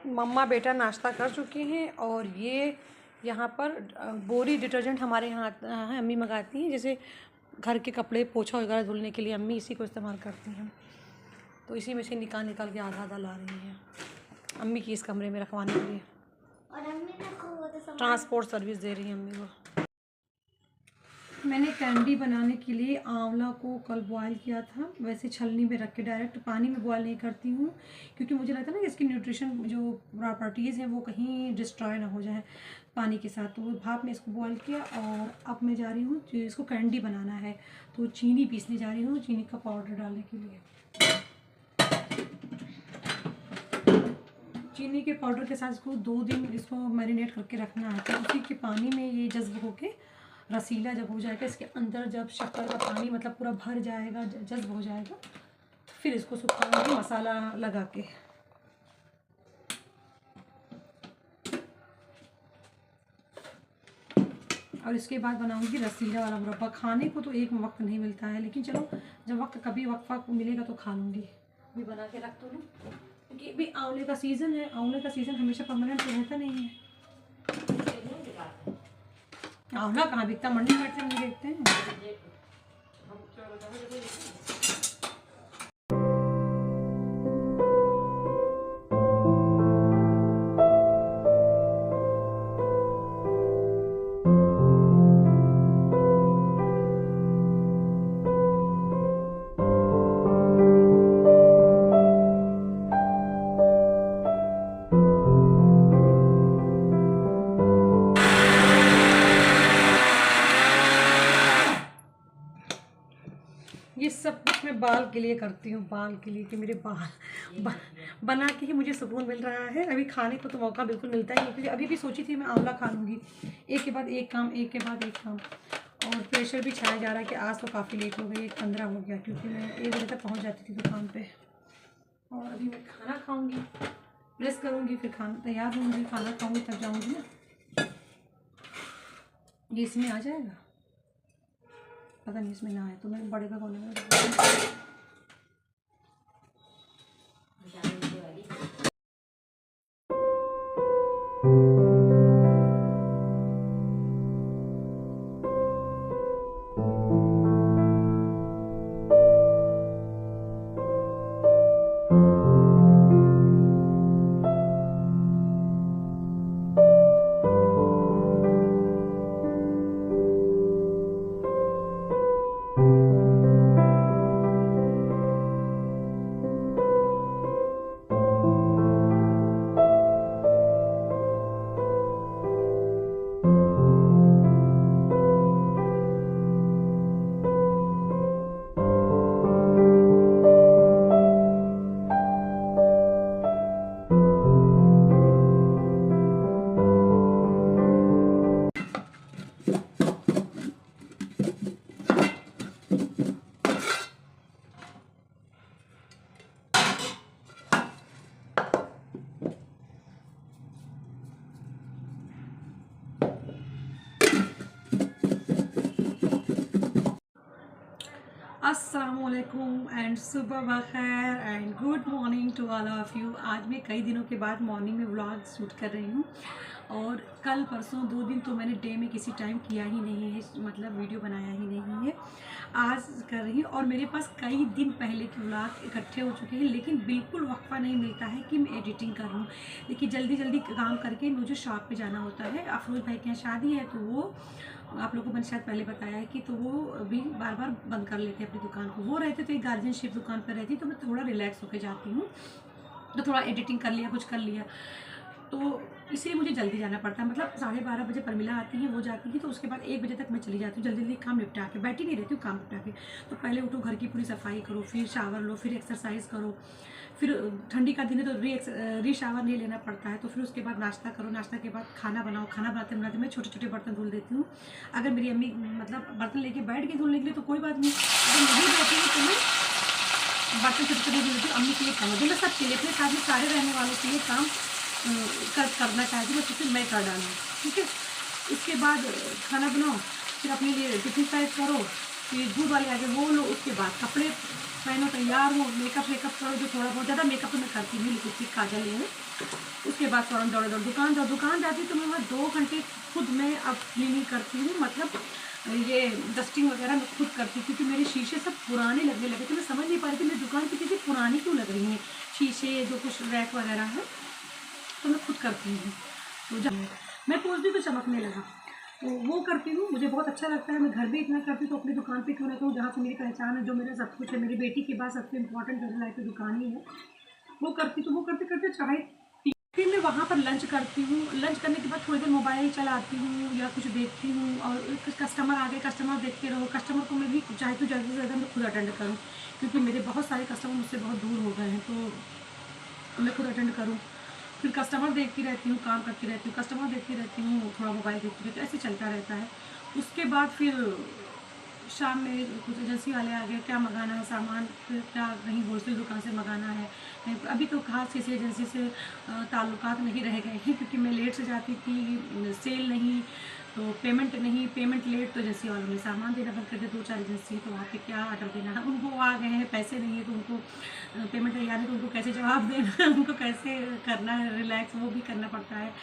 मम्मा बेटा नाश्ता कर चुके हैं और ये यहाँ पर बोरी डिटर्जेंट हमारे यहाँ आता है, अम्मी मंगाती हैं। जैसे घर के कपड़े पोछा वगैरह धुलने के लिए अम्मी इसी को इस्तेमाल करती हैं, तो इसी में से निकाल के आधा आधा ला रही है अम्मी की इस कमरे में रखवाने के लिए। और अम्मी ट्रांसपोर्ट सर्विस दे रही है अम्मी को। मैंने कैंडी बनाने के लिए आंवला को कल बॉयल किया था, वैसे छलनी में रख के डायरेक्ट पानी में बॉयल नहीं करती हूँ, क्योंकि मुझे लगता है ना कि इसकी न्यूट्रिशन जो प्रॉपर्टीज़ हैं वो कहीं डिस्ट्रॉय ना हो जाए पानी के साथ। तो वो भाप में इसको बॉयल किया और अब मैं जा रही हूँ इसको कैंडी बनाना है, तो चीनी पीसने जा रही हूँ, चीनी का पाउडर डालने के लिए। चीनी के पाउडर के साथ इसको 2 दिन इसको मैरिनेट करके रखना है, तो उसी के पानी में ये जज्ब होके रसीला जब हो जाएगा, इसके अंदर जब शक्कर का पानी मतलब पूरा भर जाएगा, जज्ब हो जाएगा, तो फिर इसको सुखाऊंगी मसाला लगा के। और इसके बाद बनाऊंगी रसीला वाला मुरब्बा। खाने को तो एक वक्त नहीं मिलता है, लेकिन चलो जब कभी वक्त मिलेगा तो खा लूँगी। अभी बना के रख दो ना, क्योंकि अभी आंवले का सीज़न है। आंवले का सीज़न हमेशा परमानेंट तो रहता नहीं है। आंवला कहाँ बिकता, मंडी हाट से नहीं देखते हैं। ये सब कुछ मैं बाल के लिए करती हूँ, बाल के लिए, कि मेरे बाल बना के ही मुझे सुकून मिल रहा है। अभी खाने को तो मौका बिल्कुल मिलता ही नहीं, क्योंकि अभी भी सोची थी मैं आंवला खा लूँगी, एक के बाद एक काम, एक के बाद एक काम। और प्रेशर भी छाया जा रहा है कि आज तो काफ़ी लेट हो गई, 1:15 हो गया, क्योंकि मैं 1 बजे तक पहुँच जाती थी दुकान पर। और अभी मैं खाना खाऊँगी, प्रेस करूँगी, फिर खाना तैयार होंगी, खाना खाऊँगी, तब जाऊँगी ना। ये इसमें आ जाएगा, पता नहीं इसमें ना आए तो मैं बड़े भगोने में अस्सलामुअलैकुम एंड सुबह बखैर and good morning to all of you. आज मैं कई दिनों के बाद मॉर्निंग में व्लॉग शूट कर रही हूँ, और कल परसों 2 दिन तो मैंने डे में किसी टाइम किया ही नहीं है, मतलब वीडियो बनाया ही नहीं है। आज कर रही हूँ, और मेरे पास कई दिन पहले के व्लॉग इकट्ठे हो चुके हैं, लेकिन बिल्कुल वक्फा नहीं मिलता है कि मैं एडिटिंग कर लूँ, लेकिन जल्दी जल्दी काम करके मुझे शॉप पे जाना होता है। अफरोज़ भाई के यहाँ शादी है, तो वो आप लोगों को मैंने शायद पहले बताया है कि तो वो भी बार बार बंद कर लेते हैं अपनी दुकान को। वो रहते तो एक गार्जियनशिप दुकान पर रहती, तो मैं थोड़ा रिलैक्स होकर जाती हूँ, तो थोड़ा एडिटिंग कर लिया, कुछ कर लिया, तो इसलिए मुझे जल्दी जाना पड़ता है। मतलब 12:30 बजे परमिला आती है, वो जाती है, तो उसके बाद 1 बजे तक मैं चली जाती हूँ। जल्दी जल्दी काम निपटा के बैठी नहीं रहती हूँ, काम निपटा के। तो पहले उठो, घर की पूरी सफाई करो, फिर शावर लो, फिर एक्सरसाइज करो, फिर ठंडी का दिन है तो री शावर नहीं लेना पड़ता है, तो फिर उसके बाद नाश्ता करो, नाश्ता के बाद खाना बनाओ। खाना बनाते बनाते मैं छोटे छोटे बर्तन धुल देती हूँ। अगर मेरी अम्मी मतलब बर्तन लेके बैठ गई धुलने के लिए तो कोई बात नहीं, अगर नहीं बैठी है तो मैं बर्तन छोटे छोटे धुल देती हूँ। अम्मी के लिए काम होती है, मैं सबके लिए, अपने साथ में सारे रहने वालों के लिए काम करना चाहती हूँ, फिर मैं कर डालूँ, ठीक है। इसके बाद खाना बनाओ, फिर अपने लिए टिफिन पैक करो, फिर दूध वाले आगे वो लो, उसके बाद कपड़े पहनो, तैयार हो, मेकअप करो, जो थोड़ा बहुत, ज़्यादा मेकअप तो मैं करती नहीं, लिपस्टिक काजल ये है, उसके बाद फ़ौरन दौड़े दौड़ दुकान जाती तो मैं वहाँ 2 घंटे खुद मैं अब क्लीनिंग करती हूँ, मतलब ये डस्टिंग वगैरह मैं खुद करती हूँ, क्योंकि मेरे शीशे सब पुराने लगने लगे थे। मैं समझ नहीं पा रही थी मेरी दुकान की चीज़ें पुरानी क्यों लग रही हैं, शीशे जो कुछ रैक वगैरह है, तो मैं खुद करती हूँ। तो जब मैं पोंछती तो चमकने लगा, तो वो करती हूँ, मुझे बहुत अच्छा लगता है। मैं घर भी इतना करती हूँ तो अपनी दुकान पे क्यों ना करूँ, जहाँ से मेरी पहचान है, जो मेरा सब कुछ है। मेरी बेटी के पास सबसे इम्पोर्टेंट मेरी लाइफ में दुकान ही है, वो करती। तो वो करते करते चाहे फिर मैं वहाँ पर लंच करती हूँ। लंच करने के बाद थोड़ी देर मोबाइल चलाती हूँ या कुछ देखती हूँ, और कुछ कस्टमर आ गए, कस्टमर देखते रहो। कस्टमर को मैं भी चाहे तो ज़्यादा से ज़्यादा मैं खुद अटेंड करूँ, क्योंकि मेरे बहुत सारे कस्टमर मुझसे बहुत दूर हो गए हैं, तो मैं खुद अटेंड करूँ। फिर कस्टमर देखती रहती हूँ, काम करती रहती हूँ, कस्टमर देखती रहती हूँ, थोड़ा मोबाइल देखती रहती हूँ, ऐसे चलता रहता है। उसके बाद फिर शाम में कुछ एजेंसी वाले आ गए, क्या मंगाना है सामान, फिर क्या कहीं होलसेल दुकान से मंगाना है। अभी तो खास किसी एजेंसी से ताल्लुकात नहीं रह गए हैं, क्योंकि मैं लेट से जाती थी, सेल नहीं तो पेमेंट लेट, तो एजेंसी वालों ने सामान देना बंद कर दिया। 2-4 एजेंसी तो वहाँ पे क्या ऑर्डर देना है, उनको आ गए हैं, पैसे नहीं है तो उनको पेमेंट तैयार है तो उनको कैसे जवाब देना है, उनको कैसे करना है रिलैक्स, वो भी करना पड़ता है।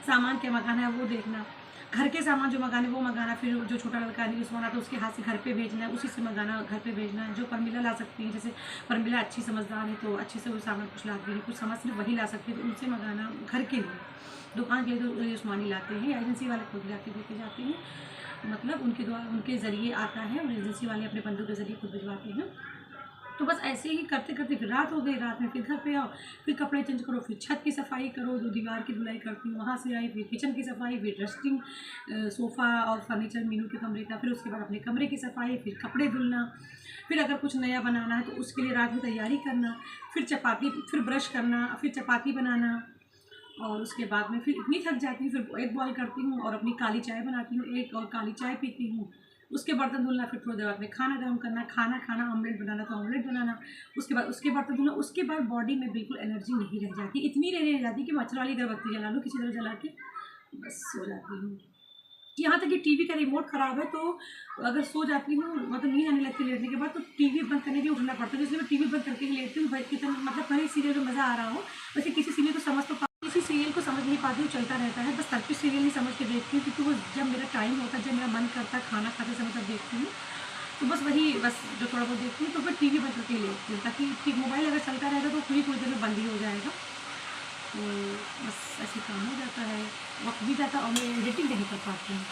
सामान क्या मंगाना है वो देखना, घर के सामान जो मंगाने वो मंगाना, फिर जो छोटा लड़का नहीं उसको तो उसके हाथ से घर पे भेजना है, उसी से मंगाना, घर पे भेजना है। जो परमिला ला सकती है, जैसे परमिला अच्छी समझदार है तो अच्छे से वो सामान कुछ लाती है, कुछ समझ सिर्फ वही ला सकती है, तो उनसे मंगाना घर के लिए। दुकान के लिए तो उस्मानी लाते हैं, एजेंसी वाले खुद जाके लेके जाते हैं, मतलब उनके द्वारा उनके ज़रिए आता है, और एजेंसी वाले अपने बंदों के ज़रिए खुद भिजवाते हैं। तो बस ऐसे ही करते करते फिर रात हो गई। रात में फिर घर पे आओ, फिर कपड़े चेंज करो, फिर छत की सफाई करो, जो दीवार की धुलाई करती हूँ, वहाँ से आई, फिर किचन की सफाई, फिर डस्टिंग, सोफ़ा और फर्नीचर मीनू के कमरे का, फिर उसके बाद अपने कमरे की सफाई, फिर कपड़े धुलना, फिर अगर कुछ नया बनाना है तो उसके लिए रात में तैयारी करना, फिर चपाती, फिर ब्रश करना, फिर चपाती बनाना, और उसके बाद में फिर इतनी थक जाती हूँ, फिर एग बॉयल करती हूँ और अपनी काली चाय बनाती हूँ, एक और काली चाय पीती हूँ। उसके बर्तन धुलना, फिर थोड़ी देर बाद में खाना गर्म करना, खाना खाना, ऑमलेट बनाना तो ऑमलेट बनाना, उसके बाद उसके बर्तन धुलना। उसके बाद बॉडी में बिल्कुल एनर्जी नहीं रह जाती, इतनी रह जाती कि मच्छर वाली अगरबत्ती जला लो किसी तरह जला के, बस सो जाती हूँ। यहाँ तक कि टीवी का रिमोट ख़राब है तो अगर सो जाती हूँ, मतलब नींद आने लगती है लेटने के बाद, तो टीवी बंद करने के लिए उठना पड़ता है, इसलिए मैं टीवी बंद करके ही लेटती हूँ। भाई कितना मतलब भले सीरियल में मज़ा आ रहा हो, वैसे किसी सीरियल को समझ तो किसी सीरियल को समझ नहीं पाती हूँ, चलता रहता है, बस तब भी सीरियल नहीं समझ के देखती हूँ, क्योंकि वो जब मेरा टाइम होता है, जब मेरा मन करता है खाना खाते समय तब देखती हूँ। तो बस वही, बस जो थोड़ा बहुत देखती हूँ, तो फिर टीवी बंद करके ही लेटती हूँ, ताकि मोबाइल अगर चलता रहेगा तो थोड़ी देर में बंद ही हो जाएगा। तो बस ऐसे काम हो जाता है, वक्त भी जाता है और मैं एडिटिंग नहीं कर पाती हूँ।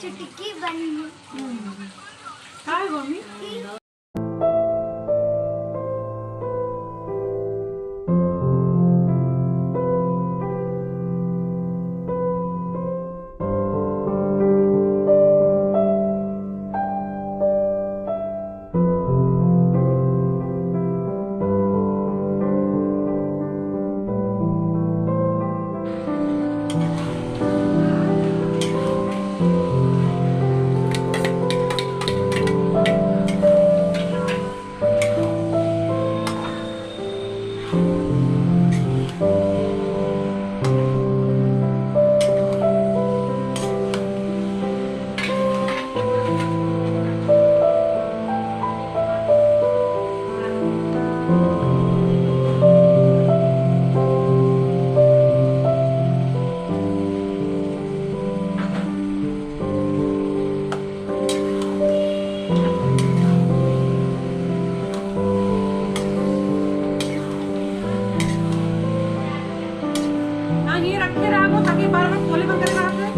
चुटकी बनी है। काय मम्मी? रहा वो ताकि बार बार खोले बंद करके रहा है।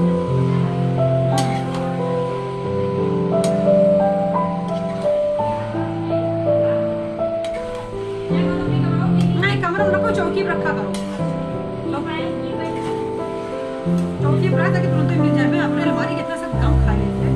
नहीं कमरा में रखो, चौकी पर रखा करो, चौकी पर रखा ताकि तुरंत ही मिल जाए। मैं अपने अलमारी कितना सब काम खा लेते हैं।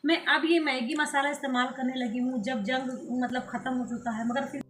मैं अब ये मैगी मसाला इस्तेमाल करने लगी हूँ जब जंग मतलब ख़त्म हो चुका है, मगर फिर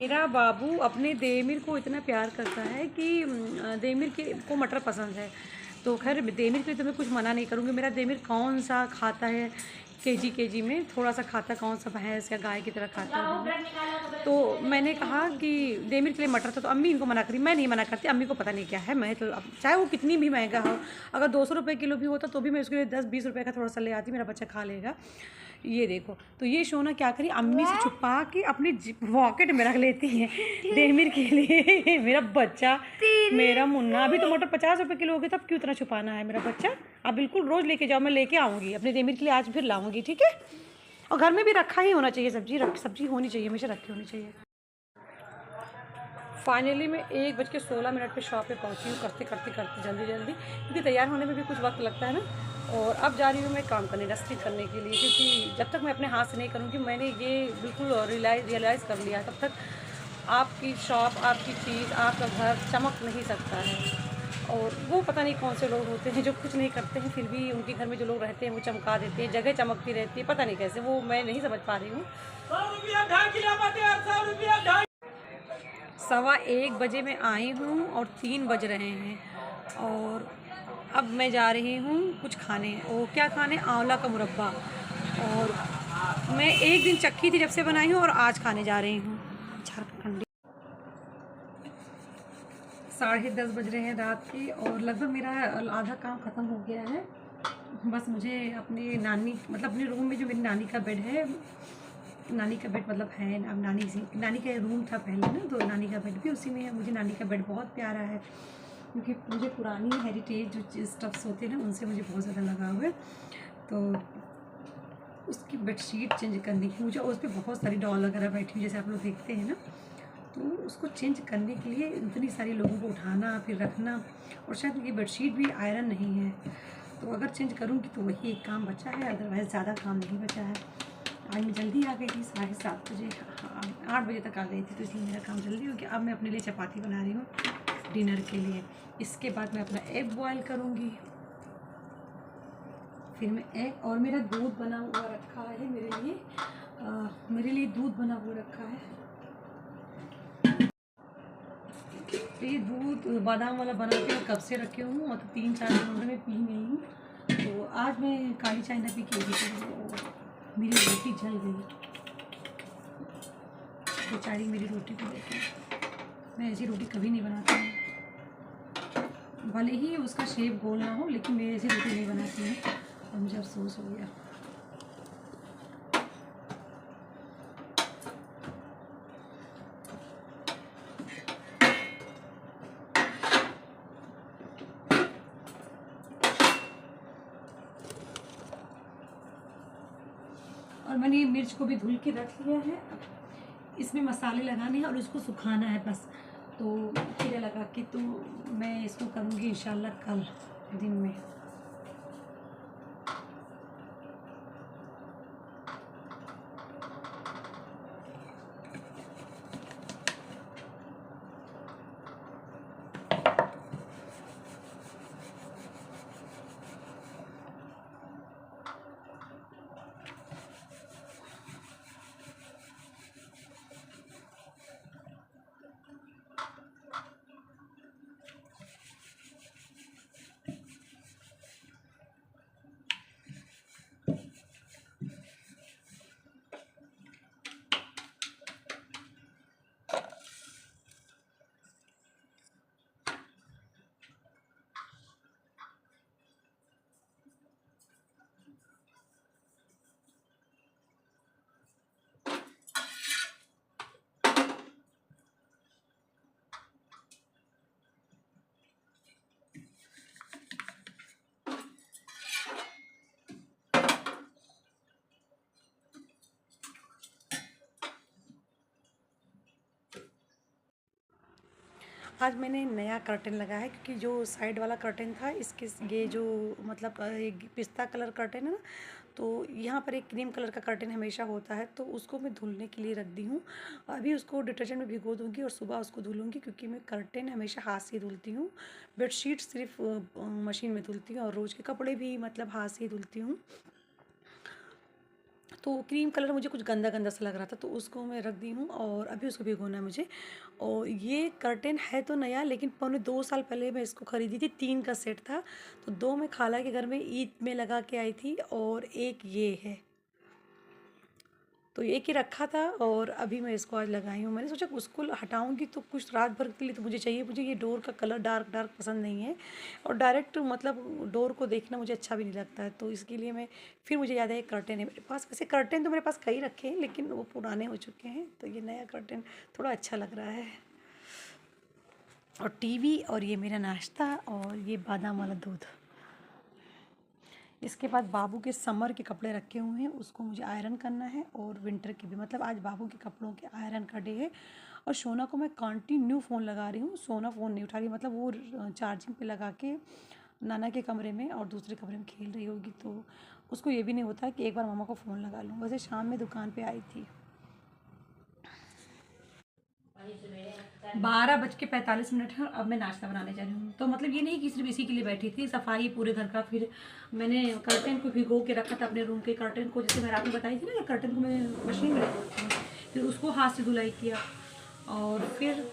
मेरा बाबू अपने देमिर को इतना प्यार करता है कि देमिर को मटर पसंद है। तो खैर देमिर के लिए तो मैं कुछ मना नहीं करूँगी। मेरा देमिर कौन सा खाता है, केजी में थोड़ा सा खाता, कौन सा भैंस या गाय की तरह खाता है। तो मैंने कहा कि देमिर के लिए मटर था, तो अम्मी इनको मना करी। मैं नहीं मना करती, अम्मी को पता नहीं क्या है। मैं तो अब चाहे वो कितनी भी महंगा हो, अगर 200 रुपये किलो भी होता तो भी मैं उसके लिए 10-20 रुपये का थोड़ा सा ले आती, मेरा बच्चा खा लेगा। ये देखो, तो ये शोना क्या करी, अम्मी से छुपा के अपनी पॉकेट में रख लेती है देमिर के लिए। मेरा बच्चा, मेरा मुन्ना, अभी तो मटर 50 रुपये किलो हो गए, तब क्यों इतना छुपाना है मेरा बच्चा। आप बिल्कुल रोज़ लेके जाओ, मैं लेके आऊँगी अपने देमिर के लिए, आज फिर लाऊँगी, ठीक है। और घर में भी रखा ही होना चाहिए, सब्जी होनी चाहिए, हमेशा रखी होनी चाहिए। फाइनली मैं 1:16 पे शॉप पे पहुंची हूँ, करते जल्दी, क्योंकि तैयार होने में भी कुछ वक्त लगता है ना। और अब जा रही हूँ मैं काम करने, डस्टिंग करने के लिए, क्योंकि जब तक मैं अपने हाथ से नहीं करूँगी, मैंने ये बिल्कुल रियलाइज़ कर लिया, तब तक आपकी शॉप, आपकी चीज़, आपका घर चमक नहीं सकता है। और वो पता नहीं कौन से लोग होते हैं जो कुछ नहीं करते हैं, फिर भी उनके घर में जो लोग रहते हैं वो चमका देते हैं, जगह चमकती रहती है, पता नहीं कैसे, वो मैं नहीं समझ पा रही हूँ। 1:15 बजे मैं आई हूँ और 3 बज रहे हैं, और अब मैं जा रही हूँ कुछ खाने। और क्या खाने, आंवला का मुरब्बा। और मैं एक दिन चक्की थी जब से बनाई हूँ, और आज खाने जा रही हूँ। झारखंडी 10:30 बज रहे हैं रात के, और लगभग मेरा आधा काम ख़त्म हो गया है। बस मुझे अपने नानी, मतलब अपने रूम में जो मेरी नानी का बेड है, नानी का बेड मतलब है, अब नानी का रूम था पहले ना, तो नानी का बेड भी उसी में है। मुझे नानी का बेड बहुत प्यारा है, क्योंकि मुझे पुरानी हेरिटेज जो स्टफ्स होते हैं ना, उनसे मुझे बहुत ज़्यादा लगाव है। तो उसकी बेडशीट चेंज करने की, मुझे उस पर बहुत सारी डॉल वगैरह बैठी हुई, जैसे आप लोग देखते हैं ना, तो उसको चेंज करने के लिए इतनी सारी लोगों को उठाना फिर रखना, और शायद ये बेडशीट भी आयरन नहीं है, तो अगर चेंज करूँगी तो वही एक काम बचा है, अदरवाइज़ ज़्यादा काम नहीं बचा है। आज मैं जल्दी आ गई थी, 7:30 बजे, 8 बजे तक आ गई थी, तो इसलिए मेरा काम जल्दी हो गया। अब मैं अपने लिए चपाती बना रही हूँ डिनर के लिए। इसके बाद मैं अपना एग बॉयल करूँगी, फिर मैं एग, और मेरा दूध बना हुआ रखा है मेरे लिए दूध बना हुआ रखा है। तो ये दूध बादाम वाला बना के कब से रखे हूँ, मतलब 3-4 दिन में पी गई हूँ। तो आज मैं काली चाय ना पी के, तो मेरी रोटी जल गई। बेचारी मेरी रोटी को देखो, मैं ऐसी रोटी कभी नहीं बनाती हूँ, भले ही उसका शेप गोल ना हो, लेकिन मैं ऐसी रोटी नहीं बनाती हूँ, और मुझे अफसोस हो गया। और मैंने ये मिर्च को भी धुल के रख लिया है। इसमें मसाले लगाने हैं और इसको सुखाना है बस। तो खीरा लगा के तो मैं इसको करूँगी इंशाल्लाह कल दिन में। आज मैंने नया कर्टेन लगाया है क्योंकि जो साइड वाला कर्टेन था इसके ये जो मतलब एक पिस्ता कलर कर्टेन है ना, तो यहाँ पर एक क्रीम कलर का कर्टेन हमेशा होता है, तो उसको मैं धुलने के लिए रख दी हूँ। अभी उसको डिटर्जेंट में भिगो दूँगी और सुबह उसको धुलूँगी क्योंकि मैं कर्टेन हमेशा हाथ से धुलती हूँ। बेडशीट सिर्फ मशीन में धुलती हूँ और रोज़ के कपड़े भी मतलब हाथ से ही धुलती हूँ। तो क्रीम कलर मुझे कुछ गंदा गंदा सा लग रहा था, तो उसको मैं रख दी हूँ और अभी उसको भिगोना है मुझे। और ये कर्टेन है तो नया, लेकिन पौने 2 साल पहले मैं इसको ख़रीदी थी। 3 का सेट था, तो 2 मैं खाला के घर में ईद में लगा के आई थी और एक ये है, तो एक ही रखा था और अभी मैं इसको आज लगाई हूँ। मैंने सोचा उसको हटाऊँगी तो कुछ रात भर के लिए तो मुझे चाहिए। मुझे ये डोर का कलर डार्क डार्क पसंद नहीं है और डायरेक्ट मतलब डोर को देखना मुझे अच्छा भी नहीं लगता है, तो इसके लिए मैं फिर मुझे याद है एक कर्टेन है मेरे पास। वैसे कर्टेन तो मेरे पास कई रखे हैं लेकिन वो पुराने हो चुके हैं, तो ये नया कर्टेन थोड़ा अच्छा लग रहा है। और टीवी और ये मेरा नाश्ता और ये बादाम वाला दूध। इसके बाद बाबू के समर के कपड़े रखे हुए हैं, उसको मुझे आयरन करना है और विंटर के भी, मतलब आज बाबू के कपड़ों के आयरन का डे है। और सोना को मैं कंटिन्यू फ़ोन लगा रही हूँ, सोना फ़ोन नहीं उठा रही, मतलब वो चार्जिंग पे लगा के नाना के कमरे में और दूसरे कमरे में खेल रही होगी, तो उसको ये भी नहीं होता कि एक बार मामा को फ़ोन लगा लूँ। वैसे शाम में दुकान पर आई थी। 12:45 है और अब मैं नाश्ता बनाने जा रही हूँ। तो मतलब ये नहीं कि सिर्फ इसी के लिए बैठी थी, सफाई पूरे घर का। फिर मैंने कर्टेन को भिगो के रखा था, अपने रूम के कर्टेन को, जैसे मैं रात में बताई थी ना, कर्टेन को मैं मशीन में रखती हूँ। फिर उसको हाथ से धुलाई किया और फिर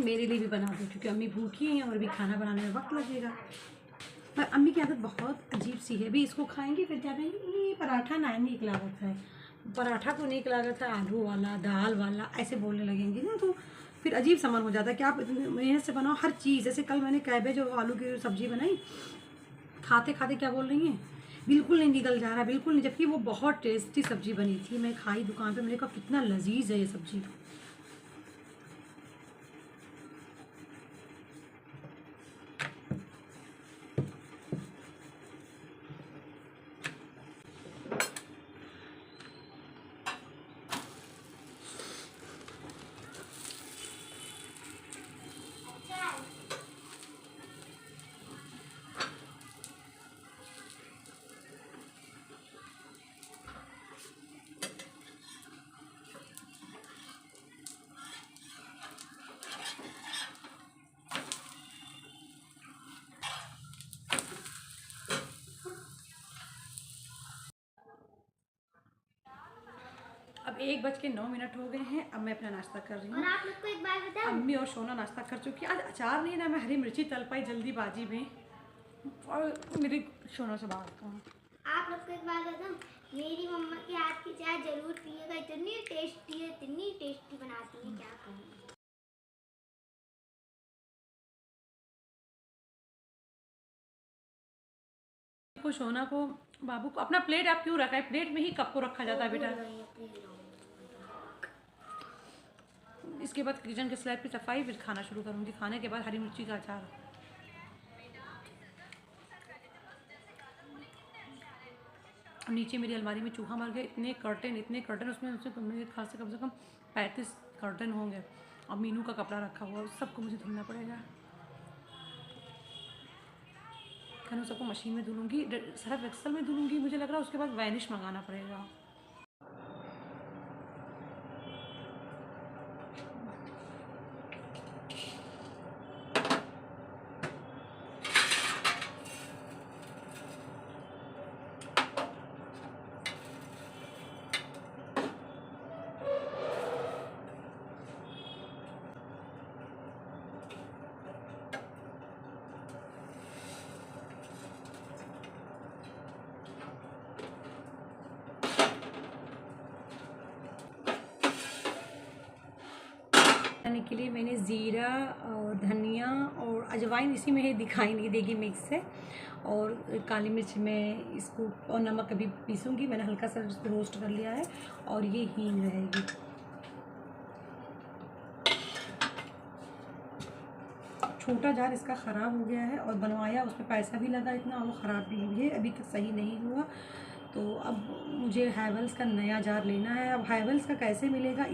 मेरे लिए भी बना दो, क्योंकि अम्मी भूखी हैं और भी खाना बनाने में वक्त लगेगा। पर अम्मी की आदत बहुत अजीब सी है, भी इसको खाएंगे फिर क्या कहेंगे ये पराठा ना नीक लागत है, पराठा तो नीक लागत है, आलू वाला दाल वाला ऐसे बोलने लगेंगे ना, तो फिर अजीब सामान हो जाता है कि आप इतनी मेहनत से बनाओ हर चीज़। जैसे कल मैंने कैबेज और आलू की सब्ज़ी बनाई, खाते खाते क्या बोल रही हैं, बिल्कुल नहीं निकल जा रहा, बिल्कुल नहीं, जबकि वो बहुत टेस्टी सब्ज़ी बनी थी। मैं खाई दुकान पे, मैंने कहा कितना लजीज है ये सब्ज़ी। अब 1:09 हो गए हैं। अब मैं अपना नाश्ता कर रही और हूँ। आप लोग को एक बात बताऊं, अम्मी और सोना नाश्ता कर चुकी है। आज अचार नहीं है ना, मैं हरी मिर्ची तल पाई जल्दीबाजी में, और मेरी सोना से बात कहूँ, आप लोग को एक बात बताऊं, मेरी मम्मा के हाथ की चाय जरूर पिएगा, इतनी टेस्टी है, इतनी टेस्टी बनाती है, क्या कहूँ। को सोना को बाबू को अपना प्लेट आप क्यों रखा है, प्लेट में ही कप को रखा जाता है बेटा। इसके बाद किचन के स्लैब की सफाई, फिर खाना शुरू करूँगी। खाने के बाद हरी मिर्ची का अचार। नीचे मेरी अलमारी में चूहा मर गया, इतने कर्टन उसमें मेरे ख्याल से कम 35 कर्टन होंगे, और मीनू का कपड़ा रखा हुआ, उस सबको मुझे धुलना पड़ेगा। खाना सबको मशीन में धुलूँगी, सर्फ एक्सल में धुलूँगी मुझे लग रहा है, उसके बाद वैनिश मंगाना पड़ेगा। बनाने के लिए मैंने ज़ीरा और धनिया और अजवाइन इसी में ही दिखाई नहीं देगी मिक्स है, और काली मिर्च मैं इसको और नमक अभी पीसूँगी, मैंने हल्का सा इसको रोस्ट कर लिया है, और ये हींग रहेगी। छोटा जार इसका ख़राब हो गया है, और बनवाया उसमें पैसा भी लगा इतना, और वो ख़राब भी हुई है, अभी तक सही नहीं हुआ। तो अब मुझे हैवेल्स का नया जार लेना है। अब हैवेल्स का कैसे मिलेगा,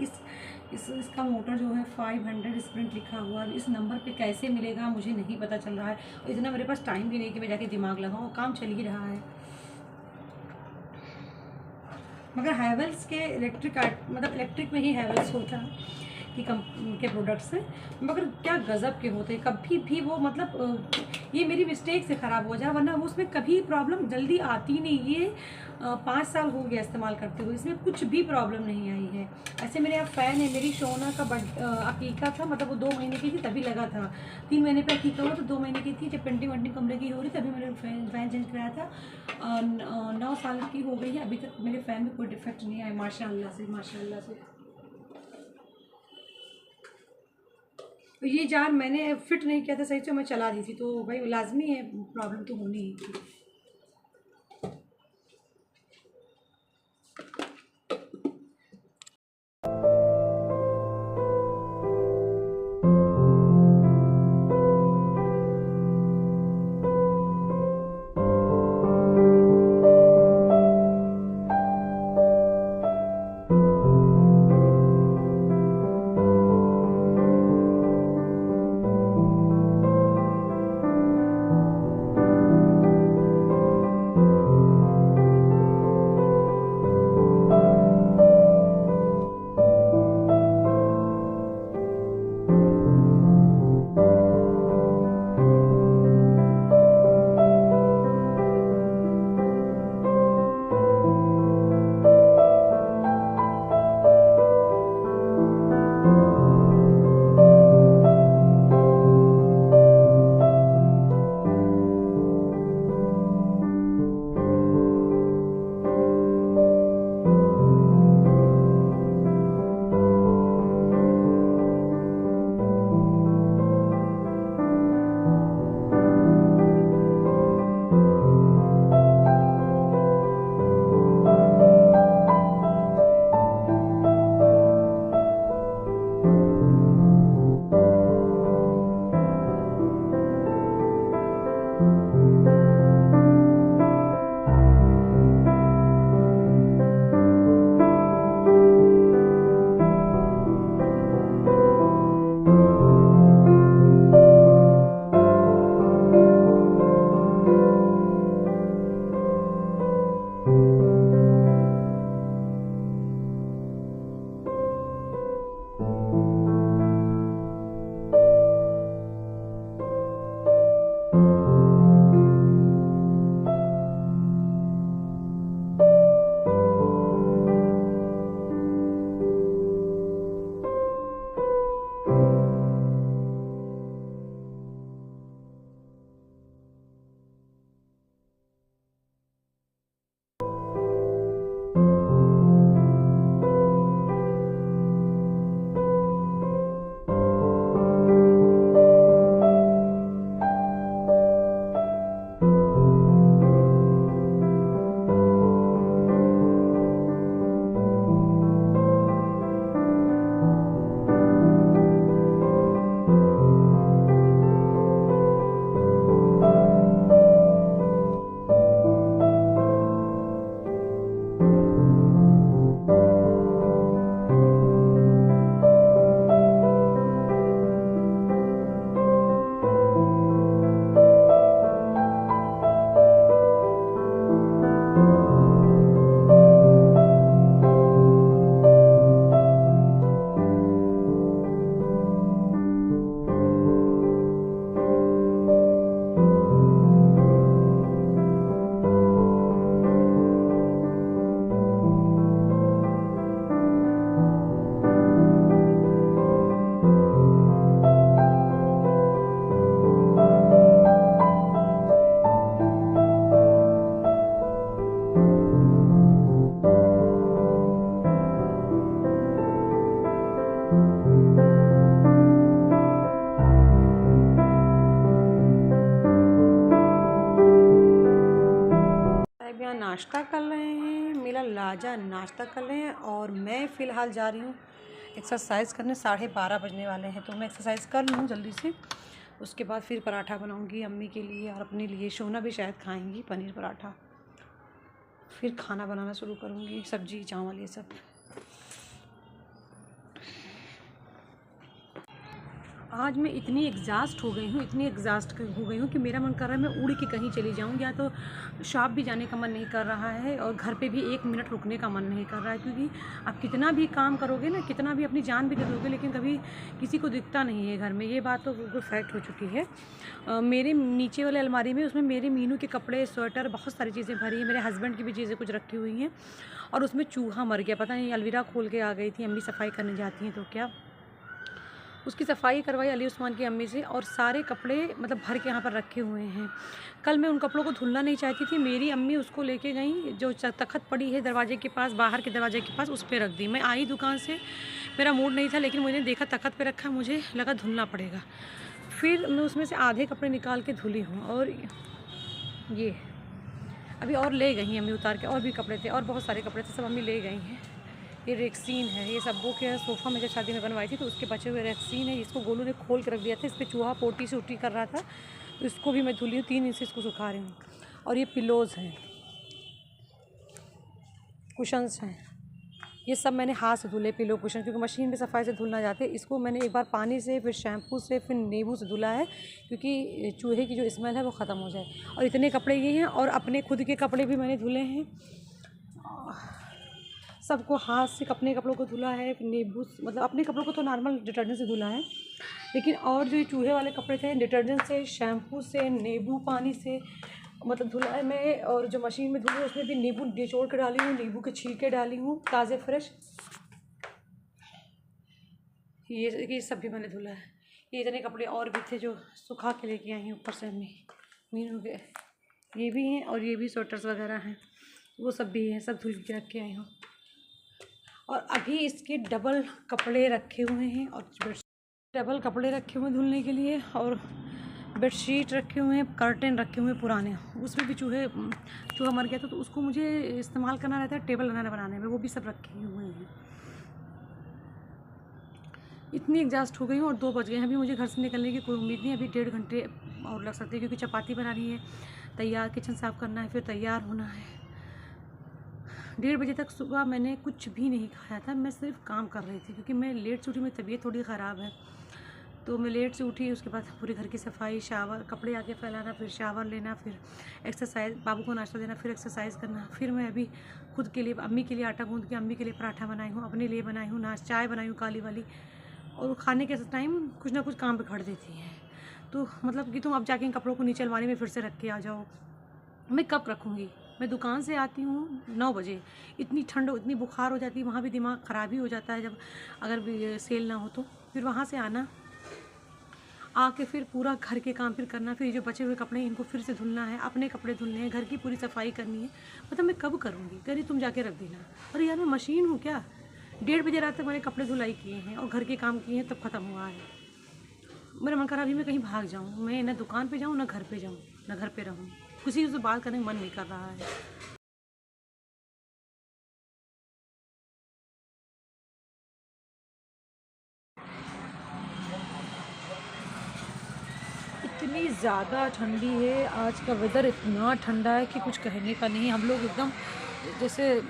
इसका मोटर जो है 500 स्प्रिंट लिखा हुआ है, इस नंबर पे कैसे मिलेगा मुझे नहीं पता चल रहा है, और इतना मेरे पास टाइम भी नहीं कि मैं जाके दिमाग लगाऊँ, काम चल ही रहा है। मगर हैवेल्स के इलेक्ट्रिक में ही हैवेल्स होता है कि के प्रोडक्ट्स हैं, मगर क्या गज़ब के होते हैं। कभी भी वो ये मेरी मिस्टेक से ख़राब हो जाए, वरना वो उसमें कभी प्रॉब्लम जल्दी आती नहीं। ये 5 साल हो गया इस्तेमाल करते हुए, इसमें कुछ भी प्रॉब्लम नहीं आई है। ऐसे मेरे यहाँ फ़ैन है, मेरी सोना का अकीका था, मतलब वो 2 महीने की थी तभी लगा था, 3 महीने पे अकीका हुआ तो 2 महीने की थी, जब पेंटिंग वेंटिंग कमरे की हो रही तभी मैंने फ़ैन चेंज कराया था। 9 साल की हो गई है, अभी तक मेरे फ़ैन में कोई डिफेक्ट नहीं आया, माशाल्लाह से। तो ये जार मैंने फिट नहीं किया था सही से, मैं चला दी थी, तो भाई लाजमी है प्रॉब्लम तो होनी ही थी। नाश्ता कर रहे हैं, मेरा लाजा नाश्ता कर रहे हैं और मैं फ़िलहाल जा रही हूँ एक्सरसाइज करने। 12:30 बजने वाले हैं, तो मैं एक्सरसाइज कर लूँ जल्दी से। उसके बाद फिर पराठा बनाऊँगी अम्मी के लिए और अपने लिए। शोना भी शायद खाएंगी पनीर पराठा। फिर खाना बनाना शुरू करूँगी, सब्जी चावल ये सब। आज मैं इतनी एग्जॉस्ट हो गई हूँ कि मेरा मन कर रहा है मैं उड़ के कहीं चली जाऊँ। या तो शॉप भी जाने का मन नहीं कर रहा है और घर पे भी 1 मिनट रुकने का मन नहीं कर रहा है, क्योंकि आप कितना भी काम करोगे ना, कितना भी अपनी जान भी दे दोगे, लेकिन कभी किसी को दिखता नहीं है घर में। ये बात तो बिल्कुल फैक्ट हो चुकी है। मेरे नीचे वाले अलमारी में, उसमें मेरे मीनू के कपड़े, स्वेटर, बहुत सारी चीज़ें भरी हैं। मेरे हस्बैंड की भी चीज़ें कुछ रखी हुई हैं और उसमें चूहा मर गया। पता नहीं, अलवीरा खोल के आ गई थी। अम्मी सफाई करने जाती हैं तो क्या, उसकी सफाई करवाई अली उस्मान की अम्मी से और सारे कपड़े मतलब भर के यहाँ पर रखे हुए हैं। कल मैं उन कपड़ों को धुलना नहीं चाहती थी, मेरी अम्मी उसको लेके गई, जो तखत पड़ी है दरवाजे के पास, बाहर के दरवाजे के पास, उस पर रख दी। मैं आई दुकान से, मेरा मूड नहीं था, लेकिन मुझे देखा तखत पे रखा, मुझे लगा धुलना पड़ेगा। फिर मैं उसमें से आधे कपड़े निकाल के धुली हूँ। और ये अभी और ले गई हैं अम्मी उतार के, और भी कपड़े थे और बहुत सारे कपड़े थे, सब अम्मी ले गई हैं। ये रेक्सीन है, ये सब वो के सोफ़ा में जब शादी में बनवाई थी तो उसके बचे हुए रेक्सीन है। इसको गोलू ने खोल के रख दिया था, इस पर चूहा पोटी से उटी कर रहा था, तो इसको भी मैं धुली हूँ। 3 दिन से इसको सुखा रही हूँ। और ये पिलोज़ हैं, कुशन्स हैं, ये सब मैंने हाथ से धुले पिलो कुशन, क्योंकि मशीन में सफाई से धुलना जाते। इसको मैंने एक बार पानी से, फिर शैम्पू से, फिर नींबू से धुला है, क्योंकि चूहे की जो स्मेल है वो ख़त्म हो जाए। और इतने कपड़े ये हैं, और अपने खुद के कपड़े भी मैंने धुले हैं। सबको हाथ से अपने कपड़ों को धुला है, नींबू, मतलब अपने कपड़ों को तो नॉर्मल डिटर्जेंट से धुला है, लेकिन और जो चूहे वाले कपड़े थे डिटर्जेंट से, शैम्पू से, नींबू पानी से मतलब धुला है मैं। और जो मशीन में धुली उसमें भी नींबू निचोड़ के डाली हूँ, नींबू के छिलके डाली हूँ ताज़े फ्रेश। ये सब भी मैंने धुला है। ये इतने कपड़े और भी थे जो सुखा के लेके आई हूँ ऊपर से अम्मी मीनू के, ये भी हैं और ये भी स्वेटर्स वगैरह हैं, वो सब भी हैं, सब धुल के रख के आई हूँ। और अभी इसके डबल कपड़े रखे हुए हैं, और डबल कपड़े रखे हुए हैं धुलने के लिए, और बेडशीट रखे हुए हैं, कर्टेन रखे हुए हैं पुराने, उसमें भी चूहा मर गया था, तो उसको मुझे इस्तेमाल करना रहता है टेबल बनाने में, वो भी सब रखे हुए हैं। इतनी एग्जॉस्ट हो गई हूँ और 2 बज गए हैं। अभी मुझे घर से निकलने की कोई उम्मीद नहीं, अभी 1.5 घंटे और लग सकते हैं, क्योंकि चपाती बनानी है, तैयार किचन साफ़ करना है, फिर तैयार होना है। 1:30 बजे तक सुबह मैंने कुछ भी नहीं खाया था, मैं सिर्फ काम कर रही थी, क्योंकि मैं लेट से उठी, मेरी तबीयत थोड़ी ख़राब है, तो मैं लेट से उठी। उसके बाद पूरे घर की सफाई, शावर, कपड़े आके फैलाना, फिर शावर लेना, फिर एक्सरसाइज, बाबू को नाश्ता देना, फिर एक्सरसाइज करना। फिर मैं अभी खुद के लिए, अम्मी के लिए आटा गूँध के अम्मी के लिए पराठा बनाई हूँ, अपने लिए बनाई हूँ, चाय बनाई हूँ काली वाली। और खाने के टाइम कुछ ना कुछ काम बिखर देती हैं, तो मतलब कि तुम अब जाके इन कपड़ों को नीचे अलमारी में फिर से रख के आ जाओ। मैं कब रखूँगी? मैं दुकान से आती हूँ 9 बजे, इतनी ठंड, इतनी बुखार हो जाती है, वहाँ भी दिमाग ख़राब ही हो जाता है जब अगर भी सेल ना हो तो। फिर वहाँ से आना, आके फिर पूरा घर के काम फिर करना, फिर जो बचे हुए कपड़े इनको फिर से धुलना है, अपने कपड़े धुलने हैं, घर की पूरी सफाई करनी है। मतलब मैं कब करूँगी? कह रही तुम जाके रख देना। अरे यार मैं मशीन हूँ क्या? 1:30 बजे रात तक मैंने कपड़े धुलाई किए हैं और घर के काम किए हैं, तब ख़त्म हुआ है। मेरा मन कर रहा अभी मैं कहीं भाग जाऊँ, मैं ना दुकान पे जाऊँ, ना घर पे जाऊँ, ना घर पे रहूँ, किसी से बात करने का मन नहीं कर रहा है। इतनी ज़्यादा ठंडी है, आज का वेदर इतना ठंडा है कि कुछ कहने का नहीं। हम लोग एकदम जैसे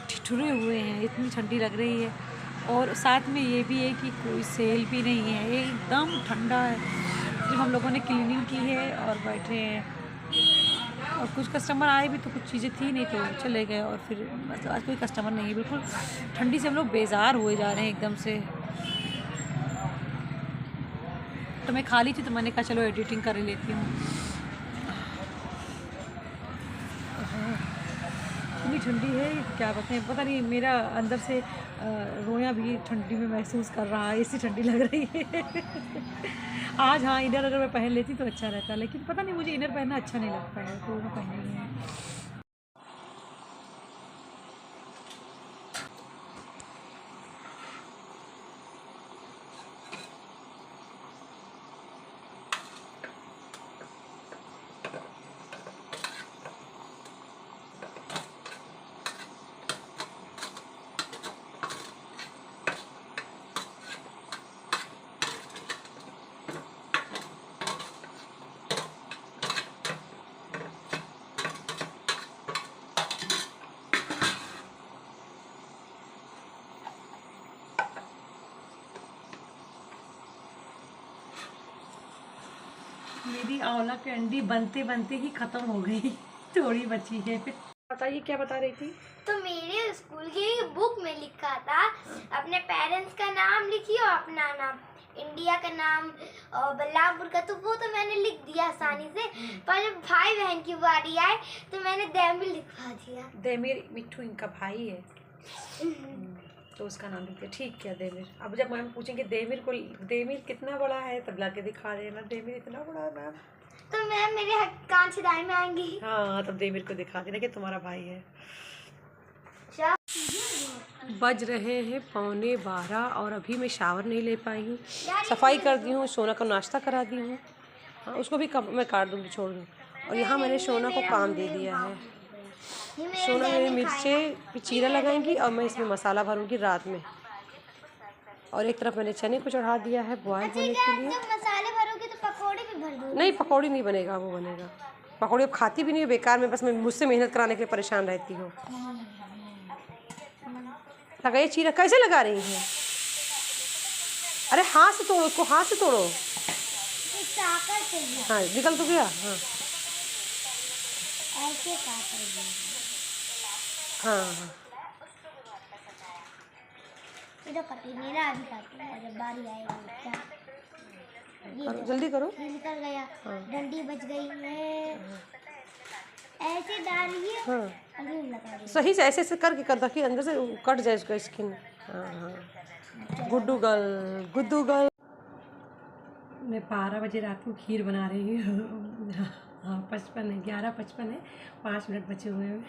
ठिठुरे हुए हैं, इतनी ठंडी लग रही है। और साथ में ये भी है कि कोई सेल भी नहीं है, ये एकदम ठंडा है। जब हम लोगों ने क्लीनिंग की है और बैठे हैं, और कुछ कस्टमर आए भी तो कुछ चीज़ें थी नहीं तो चले गए, और फिर मतलब आज कोई कस्टमर नहीं है। बिल्कुल ठंडी से हम लोग बेजार हुए जा रहे हैं एकदम से। तो मैं खाली थी तो मैंने कहा चलो एडिटिंग कर लेती हूँ। इतनी ठंडी है क्या बताएं, पता नहीं, मेरा अंदर से रोया भी ठंडी में महसूस कर रहा है, ऐसी ठंडी लग रही है। आज हाँ, इनर अगर मैं पहन लेती तो अच्छा रहता, लेकिन पता नहीं मुझे इनर पहनना अच्छा नहीं लगता है, तो मैं पहन नहीं है। मेरी आंवला कैंडी बनते बनते ही ख़त्म हो गई, थोड़ी बची है। बताइए क्या बता रही थी? तो मेरे स्कूल की बुक में लिखा था अपने पेरेंट्स का नाम लिखिए और अपना नाम, इंडिया का नाम और बल्लापुर का, तो वो तो मैंने लिख दिया आसानी से, पर जब भाई बहन की बारी आए तो मैंने देमिर लिखवा दिया। देमिर मिट्ठू इनका भाई है, तो उसका नाम लिखते। ठीक है देमिर। अब जब मैम पूछेंगे देमिर कितना बड़ा है, तब ला के दिखा देना देमिर इतना बड़ा है मैम। तो मैम मेरे कान छिदाई में आएंगी। हाँ, तब देमिर को दिखा देना कि तुम्हारा भाई है। बज रहे हैं 11:15 और अभी मैं शावर नहीं ले पाई हूँ। सफाई कर दी हूँ, सोना को नाश्ता करा दी हूँ। हाँ, उसको भी मैं काट दूँगी, छोड़ दूँ। और यहाँ मैंने सोना को काम दे दिया है। सोना मेरी मिर्चें चीरा लगाएंगी और मैं इसमें मसाला भरूँगी रात में। और एक तरफ मैंने चने को चढ़ा दिया है बॉयल होने के लिए। जब मसाले भरोगे तो पकौड़े भी भर दो। नहीं, पकौड़ी नहीं बनेगा, वो बनेगा। पकौड़ी अब खाती भी नहीं हो, बेकार में, बस मैं मुझसे मेहनत कराने के लिए परेशान रहती हूँ। लगाइए चीरा। कैसे लगा रही हैं? अरे हाथ से तोड़ो उसको, हाथ से तोड़ो। हाँ, निकल तो गया। हाँ ऐसे हाँ हाँ, तो कटी मेरा अभी काटूंगा जब बारी आएगी। करो, जल्दी करो। ये निकल गया। हाँ। डंडी बच गई है। ऐसे डालिए। हाँ, लगा सही से ऐसे ऐसे करके कर, ताकि अंदर से कट जाए उसका स्किन। हाँ हाँ, गुड्डू गर्ल। मैं 12 बजे रात को खीर बना रही हूँ। हाँ, 55 है, 11:55 है, 5 मिनट बचे हुए हैं।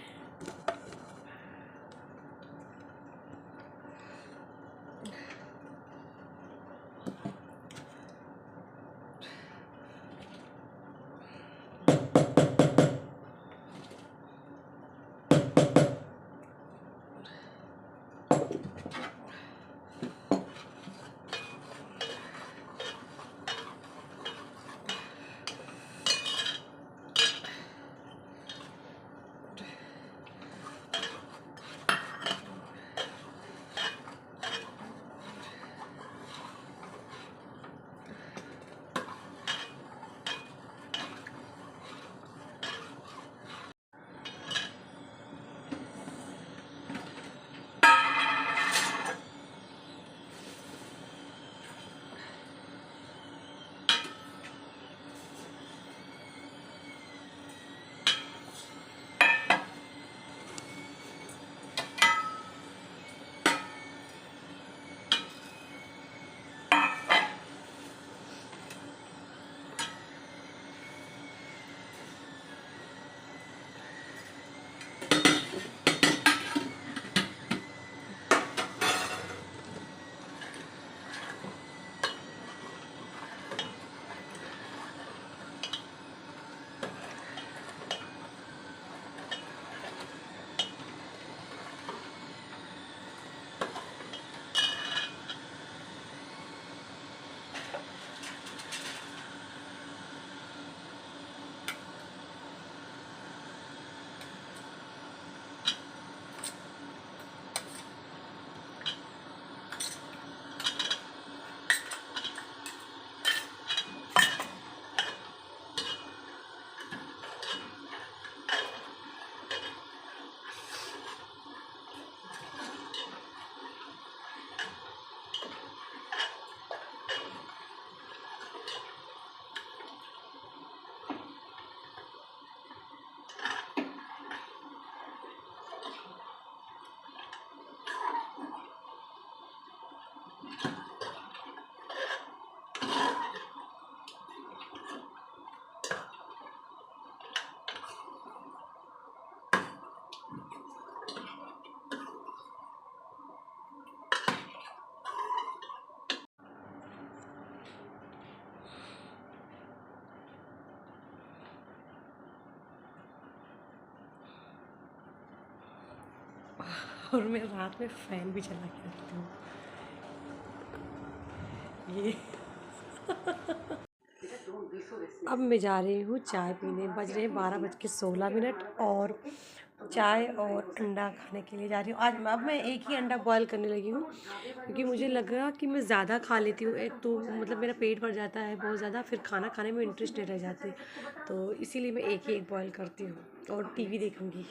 और मैं रात में फ़ैन भी चला के रखती हूँ। ये अब मैं जा रही हूँ चाय पीने। बज रहे हैं 12:16 और चाय और अंडा खाने के लिए जा रही हूँ आज। अब मैं एक ही अंडा बॉयल करने लगी हूँ क्योंकि मुझे लगा कि मैं ज़्यादा खा लेती हूँ, एक तो मतलब मेरा पेट भर जाता है बहुत ज़्यादा, फिर खाना खाने में इंटरेस्ट नहीं रह जाती, तो इसीलिए मैं एक ही एक बॉयल करती हूँ और टीवी देखूँगी।